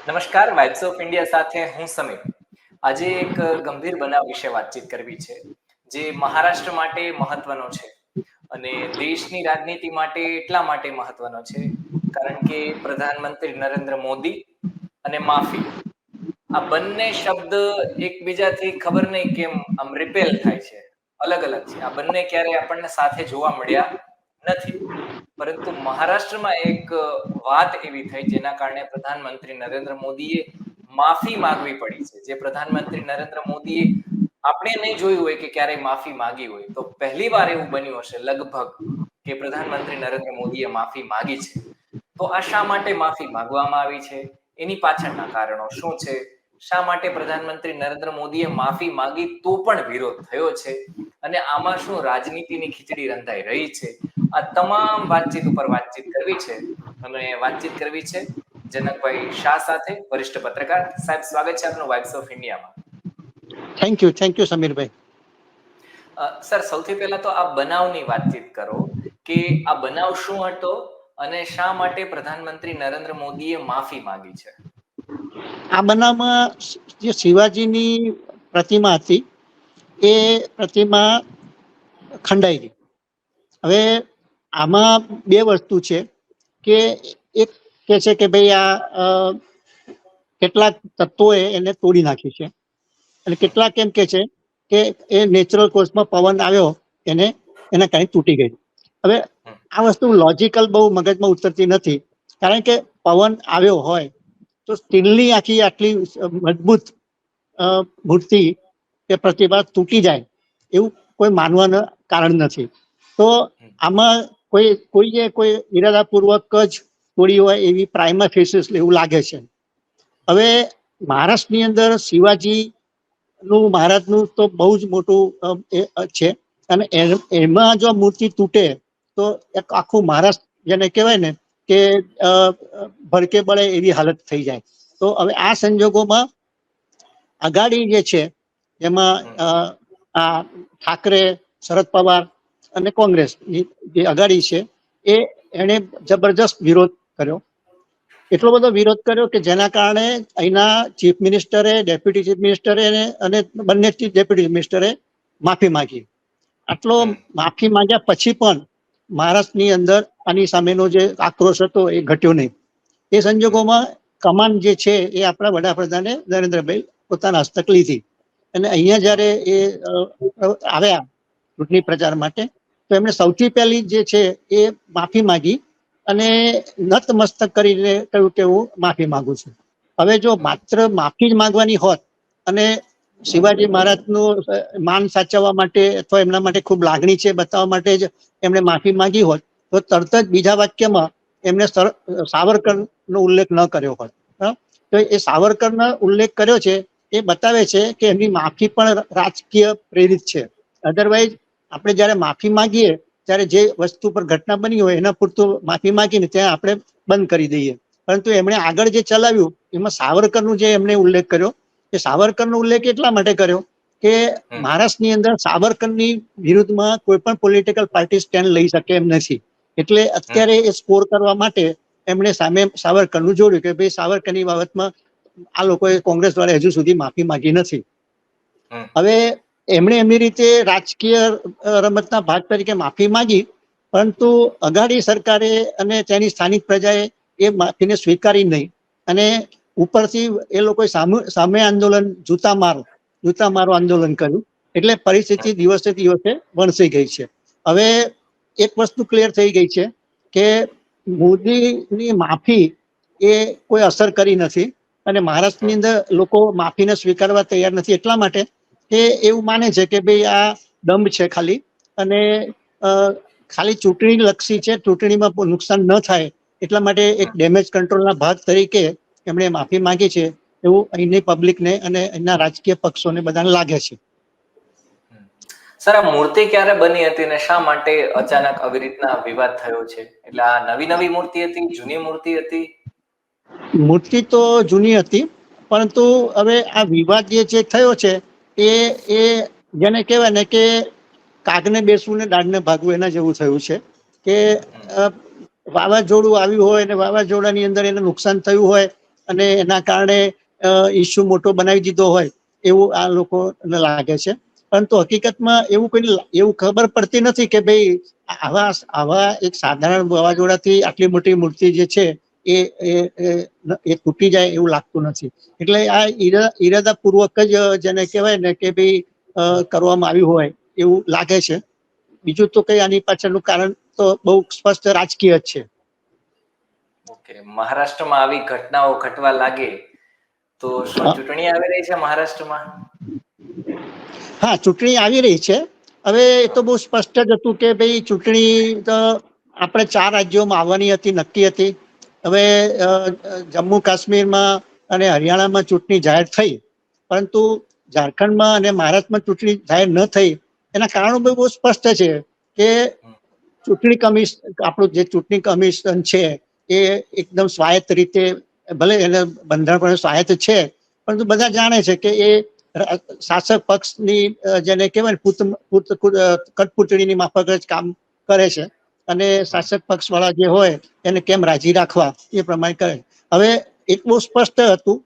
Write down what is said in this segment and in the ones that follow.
નમસ્કાર, vibes of India સાથે હું સમીર. આજે એક ગંભીર બનાવ વિશે વાતચીત કરવી છે, જે મહારાષ્ટ્ર માટે મહત્વનો છે અને દેશની રાજનીતિ માટે એટલા માટે મહત્વનો છે કારણ કે પ્રધાનમંત્રી નરેન્દ્ર મોદી અને માફી આ બંને શબ્દ એકબીજાથી ખબર નહીં કેમ આમ રિપેલ થાય છે, અલગ અલગ છે. આ બંને ક્યારેય આપણને સાથે જોવા મળ્યા નથી. પરંતુ મહારાષ્ટ્રમાં એક વાત એવી થઈ જેના કારણે પ્રધાનમંત્રી નરેન્દ્ર મોદીએ માફી માંગવી પડી છે. જે પ્રધાનમંત્રી નરેન્દ્ર મોદીએ આપણે નહીં જોયું હોય કે ક્યારેય માફી માંગી હોય, તો પહેલી વાર એવું બન્યું હશે લગભગ કે પ્રધાનમંત્રી નરેન્દ્ર મોદીએ માફી માંગી છે. તો આ શા માટે માફી માંગવામાં આવી છે, એની પાછળના કારણો શું છે, શા માટે પ્રધાનમંત્રી નરેન્દ્ર મોદીએ માફી માંગી તો પણ વિરોધ થયો છે, અને આમાં શું રાજનીતિની ખીચડી રંધાઈ રહી છે, આ તમામ વાતચીત ઉપર વાતચીત કરવી છે. અને વાતચીત કરવી છે જનકભાઈ શાહ સાથે, વરિષ્ઠ પત્રકાર. સાહેબ, સ્વાગત છે આપનું વાઇબ્સ ઓફ ઇન્ડિયામાં. થેન્ક યુ સમીરભાઈ. સર, સૌથી પહેલા તો આ બનાવની વાતચીત કરો કે આ બનાવ શું હતો અને શા માટે પ્રધાનમંત્રી નરેન્દ્ર મોદીએ માફી માંગી છે. આ બનાવમાં જે શિવાજીની પ્રતિમા હતી એ પ્રતિમા ખંડાઈ ગઈ. હવે આમાં બે વસ્તુ છે કે એક કે છે કે ભાઈ આ કેટલાક તત્વોએ એને તોડી નાખી છે અને કેટલાક એમ કે છે કે એ નેચરલ કોર્સમાં પવન આવ્યો એના કારણે તૂટી ગઈ. હવે આ વસ્તુ લોજિકલ બહુ મગજમાં ઉતરતી નથી, કારણ કે પવન આવ્યો હોય તો સ્ટીલની આટલી મજબૂત મૂર્તિ કે પ્રતિભા તૂટી જાય એવું કોઈ માનવાનું કારણ નથી. તો આમાં કોઈ ઈરાદાપૂર્વક જ તોડી હોય એવી પ્રાઇમા ફેસિસ એવું લાગે છે. હવે મહારાષ્ટ્રની અંદર શિવાજી નું મહારાજનું તો બહુ જ મોટું છે અને એમાં જો મૂર્તિ તૂટે તો એક આખું મહારાષ્ટ્ર જેને કહેવાય ને કે ભડકે બળે એવી હાલત થઈ જાય. તો હવે આ સંજોગોમાં અઘાડી જે છે એમાં આ ઠાકરે, શરદ પવાર અને કોંગ્રેસની જે અઘાડી છે એને જબરજસ્ત વિરોધ કર્યો. એટલો બધો વિરોધ કર્યો કે જેના કારણે અહીંના ચીફ મિનિસ્ટરે, ડેપ્યુટી ચીફ મિનિસ્ટરે અને બંને ડેપ્યુટી મિનિસ્ટરે માફી માંગી. આટલો માફી માંગ્યા પછી પણ મહારાષ્ટ્રની અંદર આની સામેનો જે આક્રોશ હતો એ ઘટ્યો નહીં. એ સંજોગોમાં કમાન જે છે એ આપણા વડાપ્રધાને નરેન્દ્રભાઈ પોતાના હસ્તક લીધી અને અહીંયા જયારે એ આવ્યા ચૂંટણી પ્રચાર માટે તો એમણે સૌથી પહેલી જે છે એ માફી માંગી અને નતમસ્તક કરીને કહ્યું કે હું માફી માંગુ છું. હવે જો માત્ર માફી જ માંગવાની હોત અને શિવાજી મહારાજનું માન સાચવવા માટે અથવા એમના માટે ખૂબ લાગણી છે બતાવવા માટે જ એમણે માફી માંગી હોત તો તરત જ બીજા વાક્યમાં એમણે સાવરકરનો ઉલ્લેખ ન કર્યો હોત. તો એ સાવરકરનો ઉલ્લેખ કર્યો છે એ બતાવે છે કે એમની માફી પણ રાજકીય પ્રેરિત છે. અધરવાઇઝ આપણે જયારે માફી માંગીએ ત્યારે જે વસ્તુ પર ઘટના બની હોય એના પૂરતું માફી માંગીને ત્યાં આપણે બંધ કરી દઈએ. પરંતુ એમણે આગળ જે ચલાવ્યું એમાં સાવરકરનું જે એમણે ઉલ્લેખ કર્યો એ સાવરકરનો ઉલ્લેખ એટલા માટે કર્યો કે મહારાષ્ટ્રની અંદર સાવરકરની વિરુદ્ધમાં કોઈ પણ પોલિટિકલ પાર્ટી સ્ટેન્ડ લઈ શકે એમ નથી. એટલે અત્યારે એ સ્કોર કરવા માટે એમણે સામે સાવરકરનું જોડ્યું કે ભાઈ સાવરકરની બાબતમાં આ લોકોએ કોંગ્રેસ દ્વારા હજુ સુધી માફી માંગી નથી. હવે એમણે એમની રીતે રાજકીય રમતના ભાગ તરીકે માફી માંગી, પરંતુ અઘાડી સરકારે અને તેની સ્થાનિક પ્રજાએ એ માફીને સ્વીકારી નહીં અને ઉપરથી એ લોકોએ સામે આંદોલન જૂતા મારો આંદોલન કર્યું. એટલે પરિસ્થિતિ દિવસે દિવસે વણસી ગઈ છે. હવે એક વસ્તુ ક્લિયર થઈ ગઈ છે કે મોદીની માફી એ કોઈ અસર કરી નથી અને મહારાષ્ટ્રની અંદર લોકો માફીને સ્વીકારવા તૈયાર નથી, એટલા માટે કે એવું માને છે કે ભાઈ આ દંભ છે ખાલી અને ખાલી ચૂંટણી લક્ષી છે, ચૂંટણીમાં નુકસાન ન થાય એટલા માટે એક ડેમેજ કંટ્રોલના ભાગ તરીકે એમણે માફી માંગી છે એવું અહીંની પબ્લિકને અને અહીંના રાજકીય પક્ષોને બધાને લાગે છે. સર, આ મૂર્તિ ક્યારે બની હતી અને શા માટે અચાનક આવી રીતના વિવાદ થયો છે? એટલે આ નવી મૂર્તિ હતી, જૂની મૂર્તિ હતી? મૂર્તિ તો જૂની હતી, પરંતુ હવે આ વિવાદ જે થયો છે એ જેને કહેવાય ને કે કાગને બેસવું ને દાઢને ભાગવું એના જેવું થયું છે કે વાવાઝોડું આવ્યું હોય અને વાવાઝોડાની અંદર એને નુકસાન થયું હોય અને એના કારણે ઇસ્યુ મોટો બનાવી દીધો હોય એવું આ લોકોને લાગે છે. પરંતુ હકીકતમાં એવું ખબર પડતી નથી કે ભાઈ આવા એક સાધારણ વાવાઝોડાથી આટલી મોટી મૂર્તિ જે છે એ તૂટી જાય એવું લાગતું નથી. એટલે આ ઈરાદાપૂર્વક જ જેને કહેવાય ને કે ભાઈ કરવામાં આવ્યું હોય એવું લાગે છે. બીજું તો કઈ આની પાછળનું કારણ તો બહુ સ્પષ્ટ રાજકીય જ છે. ઓકે, મહારાષ્ટ્રમાં આવી ઘટનાઓ ઘટવા લાગે તો શું ચૂંટણી આવી રહી છે મહારાષ્ટ્રમાં? હા, ચૂંટણી આવી રહી છે. હવે એ તો બહુ સ્પષ્ટ જ હતું કે ભાઈ ચૂંટણી તો આપણે 4 રાજ્યોમાં આવવાની હતી, નક્કી હતી. હવે જમ્મુ કાશ્મીરમાં અને હરિયાણામાં ચૂંટણી જાહેર થઈ, પરંતુ ઝારખંડમાં અને મહારાષ્ટ્રમાં ચૂંટણી જાહેર ન થઈ એના કારણો બહુ સ્પષ્ટ છે કે ચૂંટણી કમિશન, આપણું જે ચૂંટણી કમિશન છે એ એકદમ સ્વાયત્ત રીતે, ભલે એને બંધારણ સ્વાયત્ત છે, પરંતુ બધા જાણે છે કે એ શાસક પક્ષની જેને કહેવાય કઠપૂતળીની માફક જ કામ કરે છે અને શાસક પક્ષ વાળા જે હોય એને કેમ રાજી રાખવા એ પ્રમાણે કરે. હવે એક બહુ સ્પષ્ટ હતું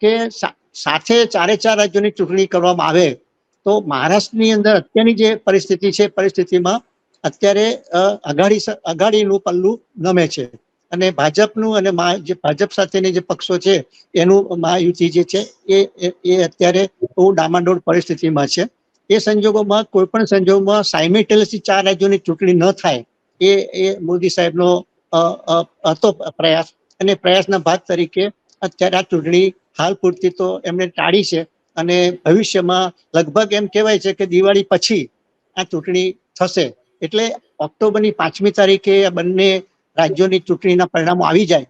કે સાથે 4 રાજ્યોની ચૂંટણી કરવામાં આવે તો મહારાષ્ટ્રની અંદર અત્યારની જે પરિસ્થિતિ છે, પરિસ્થિતિમાં અત્યારે અઘાડીનું પલ્લું નમે છે અને ભાજપનું અને જે ભાજપ સાથેની જે પક્ષો છે એનું મહાયુતિ જે છે એ અત્યારે બહુ ડામાડોળ પરિસ્થિતિમાં છે. એ સંજોગોમાં કોઈ પણ સંજોગોમાં સાયમેલ્ટેનિયસલી 4 રાજ્યોની ચૂંટણી ન થાય એ મોદી સાહેબનો હતો પ્રયાસ, અને પ્રયાસના ભાગ તરીકે અત્યારે આ ચૂંટણી હાલ પૂરતી તો એમણે ટાળી છે અને ભવિષ્યમાં લગભગ એમ કહેવાય છે કે દિવાળી પછી આ ચૂંટણી થશે. એટલે ઓક્ટોબરની 5મી તારીખે આ બંને રાજ્યોની ચૂંટણીના પરિણામો આવી જાય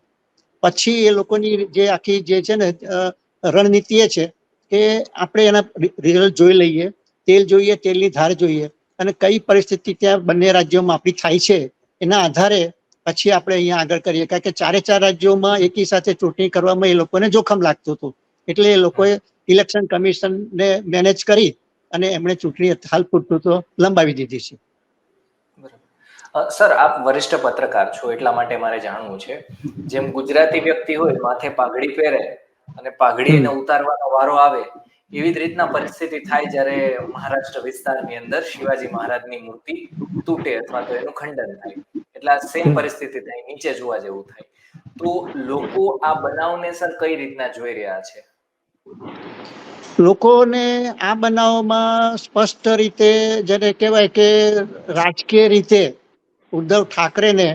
પછી એ લોકોની જે આખી જે છે ને રણનીતિ એ છે કે આપણે એના રિઝલ્ટ જોઈ લઈએ, તેલ જોઈએ, તેલની ધાર જોઈએ અને કઈ પરિસ્થિતિ ત્યાં બંને રાજ્યોમાં આપણી થાય છે એના આધારે પછી આપણે અહીંયા આગળ કરીએ. કારણ કે 4 રાજ્યોમાં એકી સાથે ચૂંટણી કરવામાં એ લોકોને જોખમ લાગતું હતું, એટલે એ લોકોએ ઇલેક્શન કમિશનને મેનેજ કરી અને એમણે ચૂંટણી હાલ પૂરતું તો લંબાવી દીધી છે. સર, આપ વરિષ્ઠ પત્રકાર છો એટલા માટે મારે જાણવું છે, જેમ ગુજરાતી વ્યક્તિ હોય માથે પાઘડી પહેરે અને પાઘડી એને ઉતારવાનો વારો આવે, એવી જ રીતના પરિસ્થિતિ થાય જ્યારે મહારાષ્ટ્ર વિસ્તારની અંદર શિવાજી મહારાજની મૂર્તિ તૂટે અથવા તો એનું ખંડન થાય. એટલે આ સેમ પરિસ્થિતિ થાય, નીચે જોવા જેવું થાય. તો લોકો આ બનાવને સર કઈ રીતના જોઈ રહ્યા છે? લોકોને આ બનાવમાં સ્પષ્ટ રીતે જેને કહેવાય કે રાજકીય રીતે ઉદ્ધવ ઠાકરેને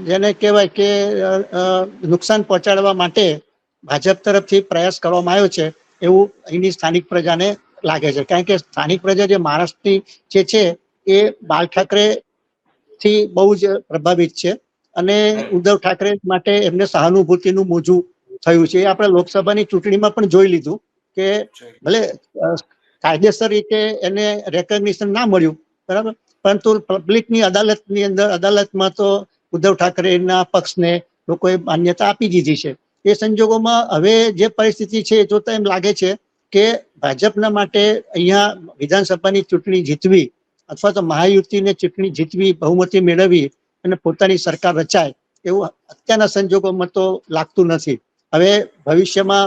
જેને કહેવાય કે નુકસાન પહોંચાડવા માટે ભાજપ તરફથી પ્રયાસ કરવામાં આવ્યો છે એવું અહીંની સ્થાનિક પ્રજાને લાગે છે. કારણ કે સ્થાનિક પ્રજા જે મહારાષ્ટ્રની જે છે એ બાલ ઠાકરે થી બહુ જ પ્રભાવિત છે અને ઉદ્ધવ ઠાકરે માટે એમને સહાનુભૂતિનું મોજું થયું છે. એ આપણે લોકસભાની ચૂંટણીમાં પણ જોઈ લીધું કે ભલે કાયદેસર રીતે એને રેકગ્નિશન ના મળ્યું, બરાબર, પરંતુ પબ્લિકની અદાલતમાં તો ઉદ્ધવ ઠાકરેના પક્ષને લોકોએ માન્યતા આપી દીધી છે. એ સંજોગોમાં હવે જે પરિસ્થિતિ છે એ જોતા એમ લાગે છે કે ભાજપના માટે અહીંયા વિધાનસભાની ચૂંટણી જીતવી અથવા તો મહાયુતિને ચૂંટણી જીતવી, બહુમતી મેળવવી અને પોતાની સરકાર રચાય એવું અત્યારના સંજોગોમાં તો લાગતું નથી. હવે ભવિષ્યમાં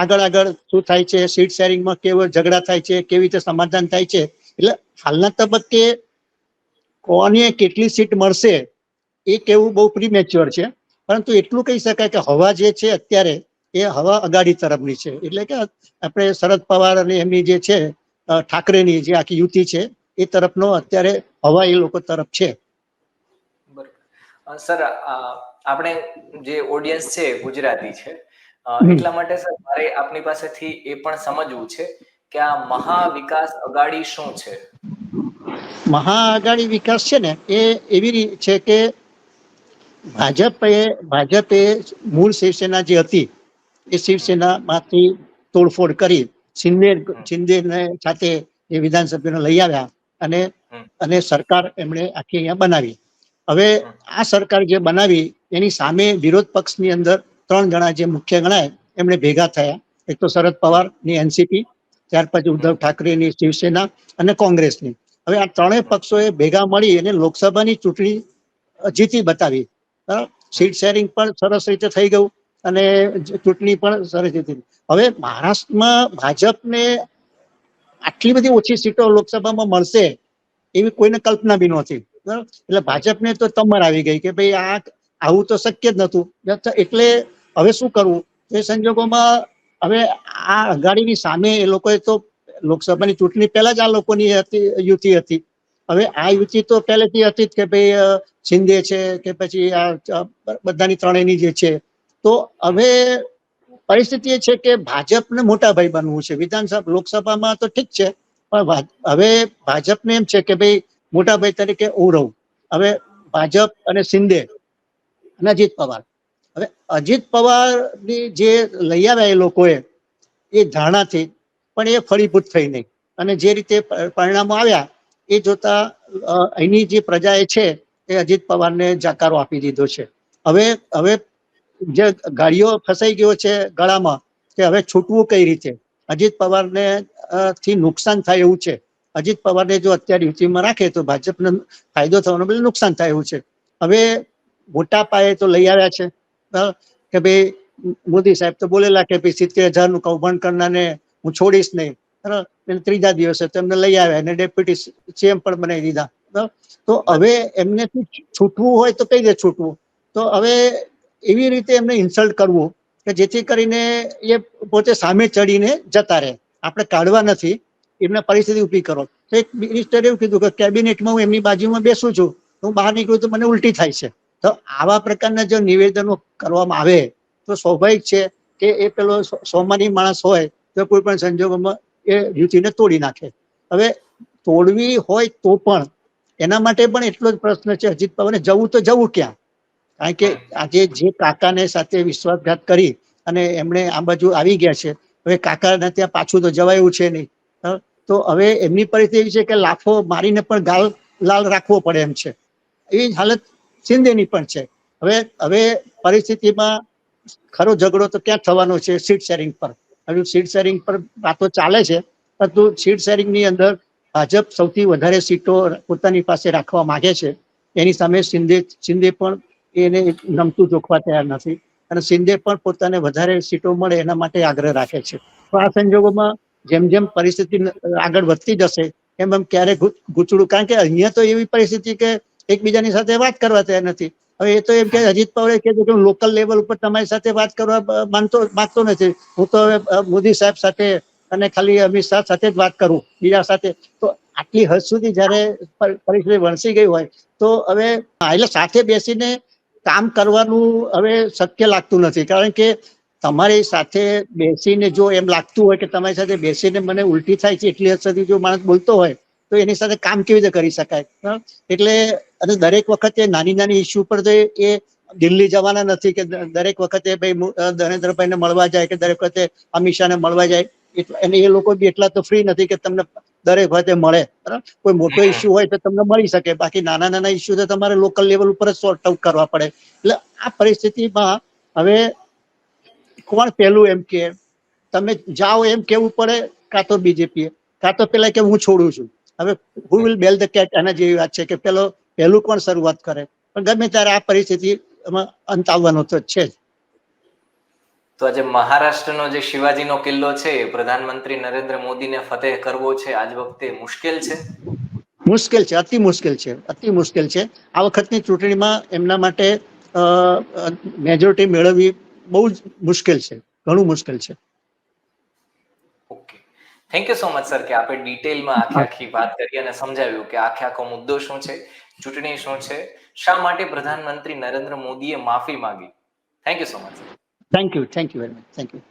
આગળ શું થાય છે, સીટ શેરિંગમાં કેવો ઝઘડા થાય છે, કેવી રીતે સમાધાન થાય છે, એટલે હાલના તબક્કે કોને કેટલી સીટ મળશે એ કેવું બહુ પ્રીમેચ્યોર છે. પરંતુ એટલું કહી શકાય કે હવા જે છે અત્યારે એ હવા અગાડી તરફની છે. એટલે કે આપણે શરદ પવાર અને એમની જે છે ઠાકરેની જે આખી યુતિ છે એ તરફનો અત્યારે હવા એ લોકો તરફ છે. બરોબર. સર, આપણે જે ઓડિયન્સ છે ગુજરાતી છે, એટલા માટે સર મારે આપની પાસેથી એ પણ સમજવું છે કે આ મહાવિકાસ અઘાડી શું છે? મહાઆઘાડી વિકાસ છે ને એ એવી છે કે ભાજપે મૂળ શિવસેના જે હતી એ શિવસેનામાંથી તોડફોડ કરી શિંદેને સાથે એ વિધાનસભાને લઈ આવ્યા અને સરકાર એમણે આખી અહીંયા બનાવી. હવે આ સરકાર જે બનાવી એની સામે વિરોધ પક્ષની અંદર 3 જણા જે મુખ્ય ગણાય એમણે ભેગા થયા. એક તો શરદ પવારની એનસીપી, ત્યાર પછી ઉદ્ધવ ઠાકરેની શિવસેના અને કોંગ્રેસની. હવે આ 3 પક્ષોએ ભેગા મળી અને લોકસભાની ચૂંટણી જીતી બતાવી. સીટ શેરિંગ પણ સરસ રીતે થઈ ગયું અને ચૂંટણી પણ સરસ રીતે. હવે મહારાષ્ટ્રમાં ભાજપને આટલી બધી ઓછી સીટો લોકસભામાં મળશે એવી કોઈને કલ્પના બી નહોતી, બરાબર. એટલે ભાજપને તો તમર આવી ગઈ કે ભાઈ આ આવું તો શક્ય જ નહોતું. એટલે હવે શું કરવું એ સંજોગોમાં હવે આ અઘાડીની સામે એ લોકોએ તો લોકસભાની ચૂંટણી પહેલા જ આ લોકોની યુતિ હતી. હવે આ યુતિ તો પહેલેથી હતી જ કે ભાઈ શિંદે છે કે પછી આ બધાની ત્રણેયની જે છે. તો હવે પરિસ્થિતિ એ છે કે ભાજપને મોટા ભાઈ બનવું છે. વિધાનસભા લોકસભામાં તો ઠીક છે, પણ હવે ભાજપને એમ છે કે ભાઈ મોટા ભાઈ તરીકે હું રહું. હવે ભાજપ અને શિંદે અને અજીત પવાર. હવે અજીત પવારની જે લઈ આવ્યા એ લોકોએ એ ધારણાથી, પણ એ ફળીભૂત થઈ નહીં. અને જે રીતે પરિણામો આવ્યા એ જોતા અહીંની જે પ્રજાએ છે એ અજીત પવારને જાકારો આપી દીધો છે. હવે હવે જે ગાડીઓ ફસાઈ ગયો છે ગળામાં કે હવે છૂટવું કઈ રીતે. અજીત પવારને થી નુકસાન થાય એવું છે. અજીત પવારને જો અત્યારે યુતિમાં રાખે તો ભાજપને ફાયદો થવાનો બદલે નુકસાન થાય એવું છે. હવે મોટા પાયે તો લઈ આવ્યા છે કે ભાઈ મોદી સાહેબ તો બોલેલા કે ભાઈ 70,000 નું કૌભાંડ કરનારને હું છોડીશ નહીં. ત્રીજા દિવસે તેમને લઈ આવ્યા અને ડેપ્યુટી સીએમ પણ બનાવી દીધા. તો હવે એમને છૂટવું હોય તો કઈ રીતે છૂટવું. તો હવે એવી રીતે એમને ઇન્સલ્ટ કરવું કે જેથી કરીને એ પોતે સામે ચડીને જતા રહે. આપણે કાઢવા નથી, એમને પરિસ્થિતિ ઊભી કરો. તો એક મિનિસ્ટરે એવું કીધું કે કેબિનેટમાં હું એમની બાજુમાં બેસું છું, હું બહાર નીકળું તો મને ઉલટી થાય છે. તો આવા પ્રકારના જો નિવેદનો કરવામાં આવે તો સ્વાભાવિક છે કે એ પેલો સોમાની માણસ હોય તો કોઈ પણ સંજોગોમાં એ યુતિને તોડી નાખે. હવે તોડવી હોય તો પણ એના માટે પણ એટલો જ પ્રશ્ન છે અજીત પવારને જવું તો જવું ક્યાં. કારણ કે આજે જે કાકાને સાથે વિશ્વાસઘાત કરી અને એમણે આ બાજુ આવી ગયા છે, હવે કાકાને ત્યાં પાછું તો જવાયું છે નહીં. તો હવે એમની પરિસ્થિતિ એવી છે કે લાફો મારીને પણ ગાલ લાલ રાખવો પડે એમ છે. એવી હાલત શિંદેની પણ છે. હવે પરિસ્થિતિમાં ખરો ઝઘડો તો ક્યાં થવાનો છે? સીટ શેરિંગ પર. હજુ સીટ શેરિંગ પર વાતો ચાલે છે, પરંતુ સીટ શેરિંગની અંદર ભાજપ સૌથી વધારે સીટો પોતાની પાસે રાખવા માંગે છે. એની સામે શિંદે પણ એને નમતું જોખવા તૈયાર નથી અને શિંદે પણ પોતાને વધારે સીટો મળે એના માટે આગ્રહ રાખે છે. તો આ સંજોગોમાં જેમ જેમ પરિસ્થિતિ આગળ વધતી જશે એમ એમ ક્યારે ગૂંચડું. કારણ કે અહીંયા તો એવી પરિસ્થિતિ કે એકબીજાની સાથે વાત કરવા તૈયાર નથી. હવે એ તો એમ કે અજીત પવારે કીધું કે લોકલ લેવલ ઉપર તમારી સાથે વાત કરવા માંગતો નથી. હું તો હવે મોદી સાહેબ સાથે અને ખાલી અમિત શાહ સાથે જ વાત કરું, બીજા સાથે. તો આટલી હદ સુધી જયારે પરિસ્થિતિ વણસી ગઈ હોય તો હવે એટલે સાથે બેસીને કામ કરવાનું હવે શક્ય લાગતું નથી. કારણ કે તમારી સાથે બેસીને જો એમ લાગતું હોય કે તમારી સાથે બેસીને મને ઉલટી થાય છે એટલી હદ સુધી જો માણસ બોલતો હોય તો એની સાથે કામ કેવી રીતે કરી શકાય. એટલે અને દરેક વખતે નાની નાની ઇસ્યુ પર તો એ દિલ્હી જવાના નથી કે દરેક વખતે ભાઈ નરેન્દ્રભાઈને મળવા જાય કે દરેક વખતે અમિત શાહને મળવા જાય. અને એ લોકો બી એટલા તો ફ્રી નથી કે તમને દરેક વખતે મળે. બરાબર, કોઈ મોટો ઇસ્યુ હોય તો તમને મળી શકે, બાકી નાના નાના ઇસ્યુ તો તમારે લોકલ લેવલ ઉપર જ સોર્ટ આઉટ કરવા પડે. એટલે આ પરિસ્થિતિમાં હવે કોણ પહેલું એમ કે તમે જાઓ એમ કેવું પડે, કાં તો બીજેપી કાં તો પેલા કે હું છોડું છું. હવે who will bell the cat, એના જેવી વાત છે કે પહેલું કોણ શરૂઆત કરે. પણ ગમે ત્યારે આ પરિસ્થિતિમાં અંત આવવાનો તો છે જ. તો આજે મહારાષ્ટ્રનો જે શિવાજીનો કિલ્લો છે પ્રધાનમંત્રી નરેન્દ્ર મોદીને ફતેહ કરવો છે આજ વખતે મુશ્કેલ છે. મુશ્કેલ છે, અતિ મુશ્કેલ છે, અતિ મુશ્કેલ છે. આ વખતની ચૂંટણીમાં એમના માટે મેજોરિટી મેળવવી બહુ જ મુશ્કેલ છે, ઘણું મુશ્કેલ છે. Okay, thank you so much sir કે આપણે ડિટેલમાં આખી વાત કરી અને સમજાવ્યું કે આખો મુદ્દો શું છે, ચૂંટણી શું છે, શા માટે પ્રધાનમંત્રી નરેન્દ્ર મોદીએ માફી માંગી. Thank you so much sir. Thank you very much. Thank you.